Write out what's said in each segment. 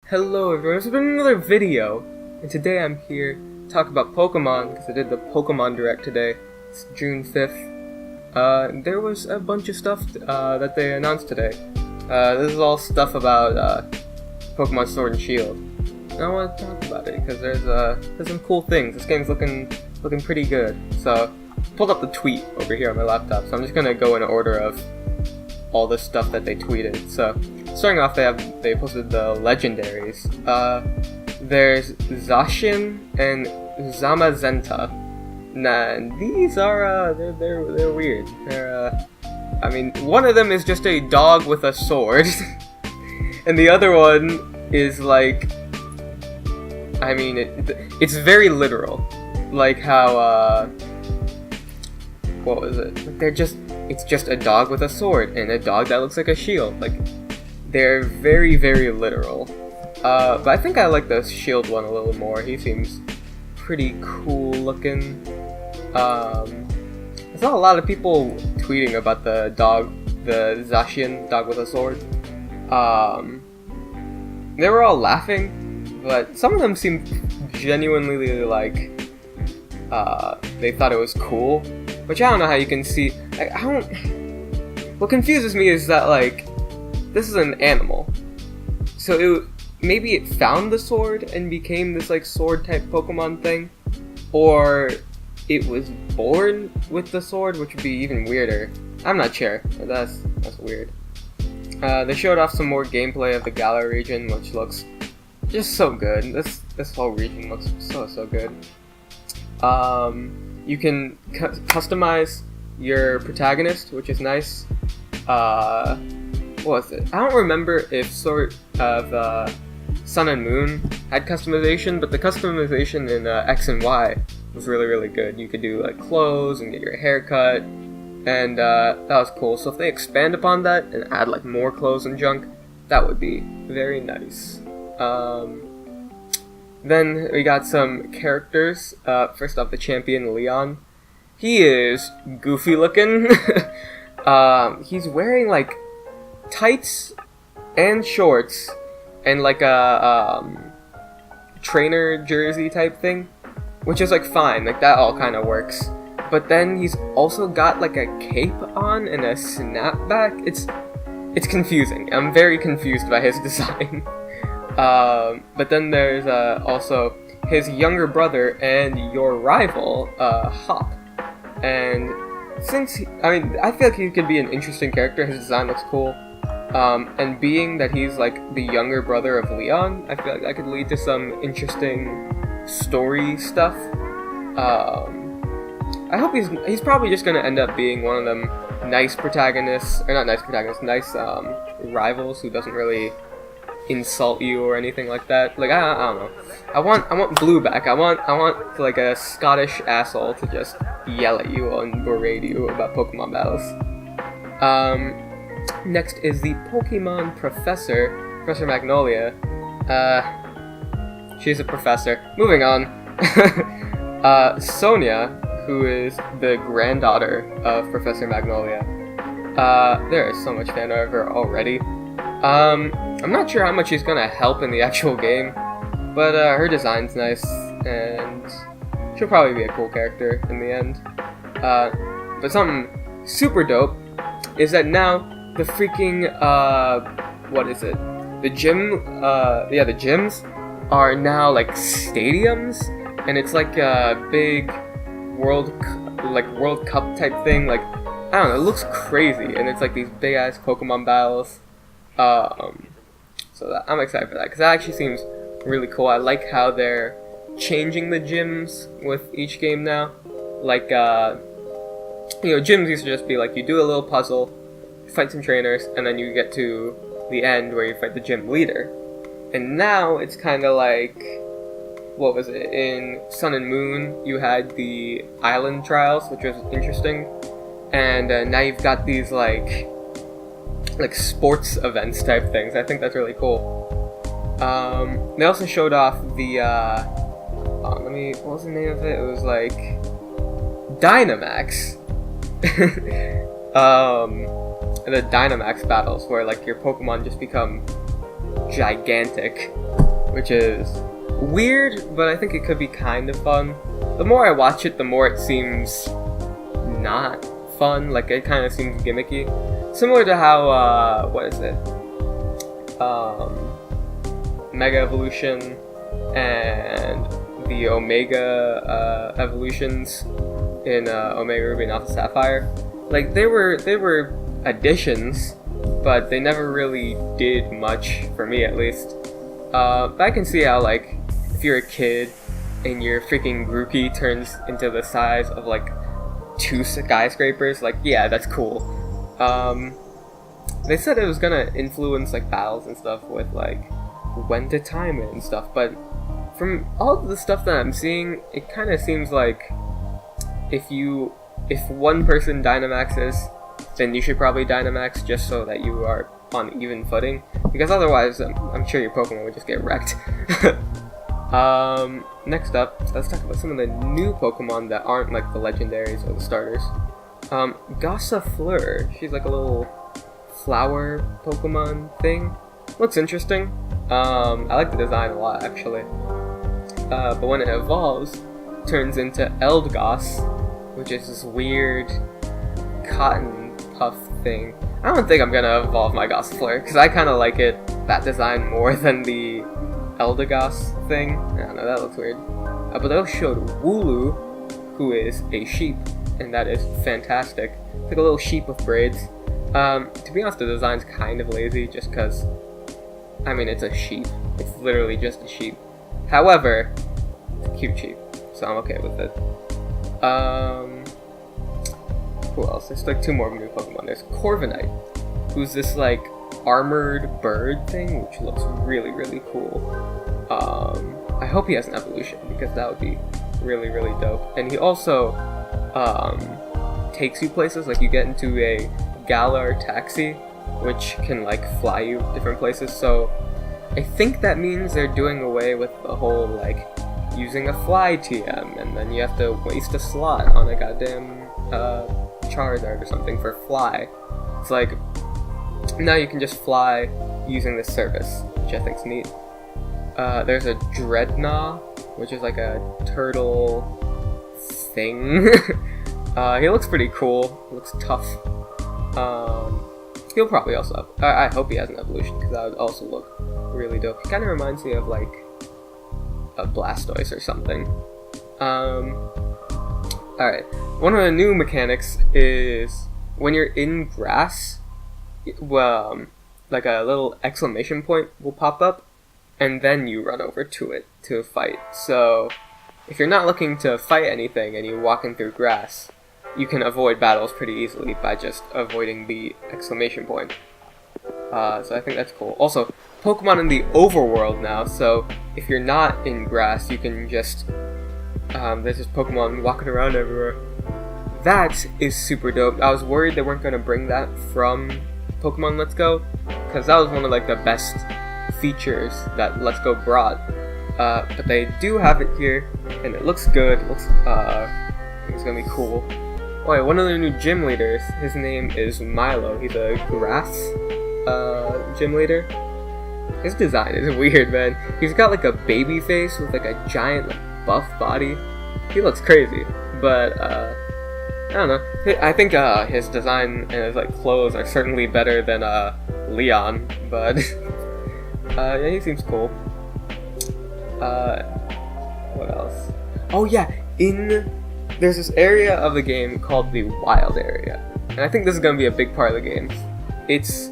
Hello everyone, it's been another video, and today I'm here to talk about Pokemon, because I did the Pokemon Direct today. It's June 5th. There was a bunch of stuff that they announced today. This is all stuff about Pokemon Sword and Shield. And I want to talk about it, because there's some cool things. This game's looking pretty good. So, I pulled up the tweet over here on my laptop, so I'm just gonna go in order of all the stuff that they tweeted. So, starting off, they posted the legendaries. There's Zacian and Zamazenta. And these are they're weird. I mean, one of them is just a dog with a sword, and the other one is like, I mean, it's very literal, like how what was it? It's just a dog with a sword and a dog that looks like a shield. Like, they're very, very literal. But I think I like the shield one a little more. He seems pretty cool looking. I saw a lot of people tweeting about the Zacian dog with a sword. They were all laughing, but some of them seemed genuinely like they thought it was cool. Which I don't know how you can see. What confuses me is that, like, this is an animal, so maybe it found the sword and became this like sword type Pokemon thing, or it was born with the sword, which would be even weirder. I'm not sure. That's weird. They showed off some more gameplay of the Galar region, which looks just so good. This whole region looks so good. You can customize your protagonist, which is nice. What was it? I don't remember if Sword of Sun and Moon had customization, but the customization in X and Y was really good. You could do like clothes and get your hair cut, and that was cool. So if they expand upon that and add like more clothes and junk, that would be very nice. Then we got some characters. First off, the champion, Leon. He is goofy looking. He's wearing like tights and shorts and like a trainer jersey type thing, which is like fine, like that all kind of works. But then he's also got like a cape on and a snapback. It's confusing. I'm very confused by his design. But then there's also his younger brother and your rival, Hop. And I feel like he could be an interesting character. His design looks cool. And being that he's like the younger brother of Leon, I feel like that could lead to some interesting story stuff. I hope he's probably just gonna end up being one of them nice protagonists, or not nice protagonists, nice rivals who doesn't really insult you or anything like that. Like, I don't know. I want Blue back. I want like a Scottish asshole to just yell at you and berate you about Pokemon battles. Next is the Pokemon Professor Magnolia. She's a professor. Moving on. Sonia, who is the granddaughter of Professor Magnolia. There is so much fan art of her already. I'm not sure how much she's gonna help in the actual game, but her design's nice, and she'll probably be a cool character in the end. But something super dope is that now the freaking, what is it? The gyms are now like stadiums, and it's like a big World Cup type thing. Like, I don't know, it looks crazy, and it's like these big ass Pokemon battles. So I'm excited for that, because that actually seems really cool. I like how they're changing the gyms with each game now. Like, gyms used to just be like, you do a little puzzle, fight some trainers, and then you get to the end where you fight the gym leader. And now it's kind of like, what was it? In Sun and Moon, you had the island trials, which was interesting. And now you've got these like sports events type things. I think that's really cool. They also showed off the what was the name of it? It was like Dynamax. The Dynamax battles, where like your Pokemon just become gigantic, which is weird, but I think it could be kind of fun. The more I watch it, the more it seems not fun. Like, it kind of seems gimmicky. Similar to how, what is it? Mega Evolution and the Omega evolutions in Omega Ruby and Alpha Sapphire. Like, they were additions, but they never really did much, for me at least. But I can see how, like, if you're a kid and your freaking groupie turns into the size of, like, 2 skyscrapers, like, yeah, that's cool. They said it was gonna influence, like, battles and stuff with, like, when to time it and stuff, but from all of the stuff that I'm seeing, it kind of seems like if one person Dynamaxes, then you should probably Dynamax just so that you are on even footing, because otherwise I'm sure your Pokemon would just get wrecked. Next up, let's talk about some of the new Pokemon that aren't like the legendaries or the starters. Gossifleur, she's like a little flower Pokemon thing. Looks interesting. I like the design a lot, actually. But when it evolves, it turns into Eldegoss, which is this weird cotton puff thing. I don't think I'm gonna evolve my Gossifleur, because I kind of like that design more than the Eldegoss thing. I don't know, that looks weird. But they also showed Wooloo, who is a sheep, and that is fantastic. It's like a little sheep with braids. To be honest, the design's kind of lazy, just because, I mean, it's a sheep. It's literally just a sheep. However, it's a cute sheep, so I'm okay with it. Who else? There's like 2 more new Pokemon. There's Corviknight, who's this like armored bird thing, which looks really, really cool. I hope he has an evolution, because that would be really, really dope. And he also takes you places. Like, you get into a Galar taxi, which can like fly you different places. So I think that means they're doing away with the whole like using a fly TM and then you have to waste a slot on a goddamn Charizard or something for fly. It's like, now you can just fly using this service, which I think's neat. There's a Dreadnought, which is like a turtle thing. He looks pretty cool. He looks tough. He'll probably also have, I hope he has an evolution, because that would also look really dope. He kind of reminds me of like a Blastoise or something. Alright, one of the new mechanics is when you're in grass, like a little exclamation point will pop up, and then you run over to it to fight. So if you're not looking to fight anything and you're walking through grass, you can avoid battles pretty easily by just avoiding the exclamation point. So I think that's cool. Also, Pokemon in the Overworld now, so if you're not in grass, you can just, there's just Pokemon walking around everywhere. That is super dope. I was worried they weren't going to bring that from Pokemon Let's Go, because that was one of like the best features that Let's Go brought. But they do have it here, and it looks good. It looks, I think it's going to be cool. Oh wait, one of the new gym leaders, his name is Milo. He's a grass gym leader. His design is weird, man. He's got like a baby face with like a giant like, buff body. He looks crazy, but I don't know. I think his design and his like clothes are certainly better than Leon, but yeah, he seems cool. What else? Oh yeah, there's this area of the game called the Wild Area, and I think this is gonna be a big part of the game. It's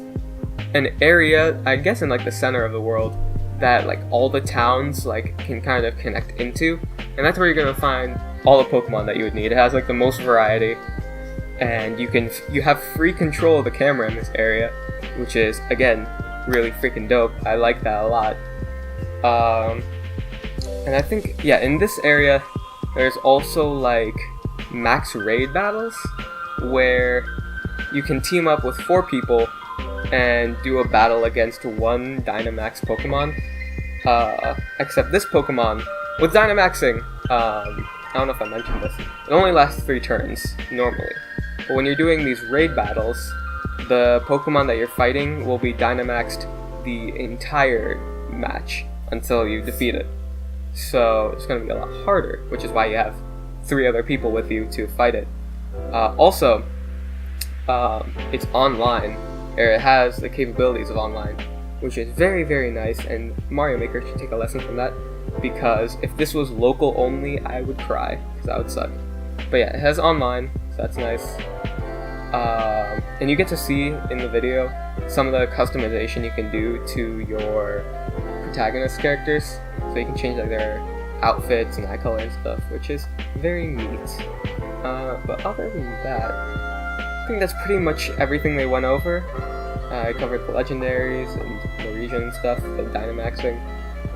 an area, I guess, in like the center of the world that like all the towns like can kind of connect into, and that's where you're gonna find all the Pokemon that you would need. It has like the most variety, and you have free control of the camera in this area, which is again really freaking dope. I like that a lot. And I think, yeah, in this area there's also like max raid battles where you can team up with 4 people and do a battle against one Dynamax Pokemon. Except this Pokemon, with Dynamaxing, I don't know if I mentioned this, it only lasts 3 turns, normally. But when you're doing these raid battles, the Pokemon that you're fighting will be Dynamaxed the entire match until you defeat it. So it's going to be a lot harder, which is why you have 3 other people with you to fight it. Also, it's online, or it has the capabilities of online, which is very, very nice, and Mario Maker should take a lesson from that, because if this was local only, I would cry, because that would suck. But yeah, it has online, so that's nice. And you get to see in the video some of the customization you can do to your protagonist characters, so you can change like their outfits and eye color and stuff, which is very neat. But other than that, I think that's pretty much everything they went over. I covered the legendaries and the region and stuff, the Dynamaxing.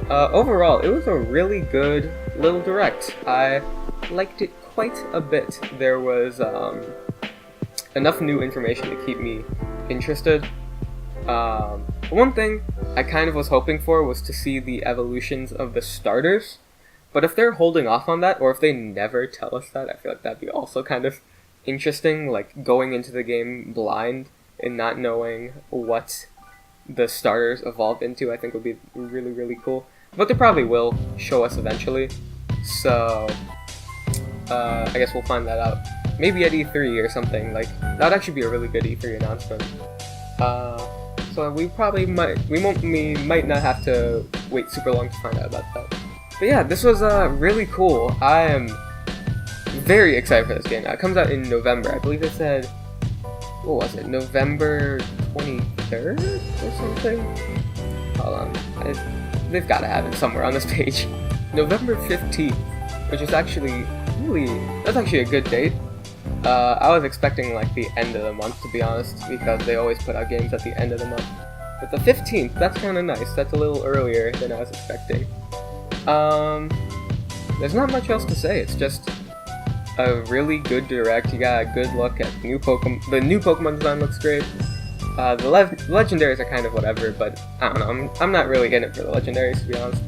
Overall, it was a really good little direct. I liked it quite a bit. There was enough new information to keep me interested. One thing I kind of was hoping for was to see the evolutions of the starters, but if they're holding off on that, or if they never tell us that, I feel like that'd be also kind of interesting, like going into the game blind and not knowing what the starters evolved into. I think would be really, really cool. But they probably will show us eventually, so I guess we'll find that out. Maybe at E3 or something. Like, that would actually be a really good E3 announcement. So we might not have to wait super long to find out about that. But yeah, this was really cool. I am very excited for this game. It comes out in November. I believe they said, what was it, November 23rd or something? Hold on. They've got to have it somewhere on this page. November 15th, which is actually that's actually a good date. I was expecting like the end of the month, to be honest, because they always put out games at the end of the month. But the 15th, that's kind of nice. That's a little earlier than I was expecting. There's not much else to say. It's just a really good direct. You got a good look at new Pokemon. The new Pokemon design looks great. The legendaries are kind of whatever, but I don't know. I'm not really in it for the legendaries, to be honest.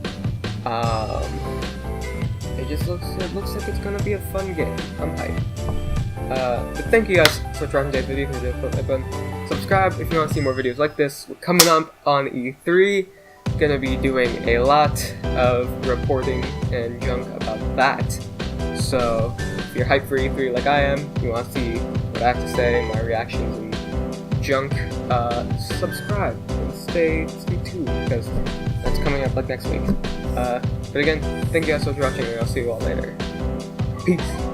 It looks like it's gonna be a fun game. I'm hyped. But thank you guys for watching today's video. If you did, click like button. Subscribe if you want to see more videos like this. We're coming up on E3. Gonna be doing a lot of reporting and junk about that. So if you're hyped for E3 like I am, you want to see what I have to say, my reactions and junk, subscribe and stay tuned, because that's coming up like next week. But again, thank you guys so much for watching, and I'll see you all later. Peace.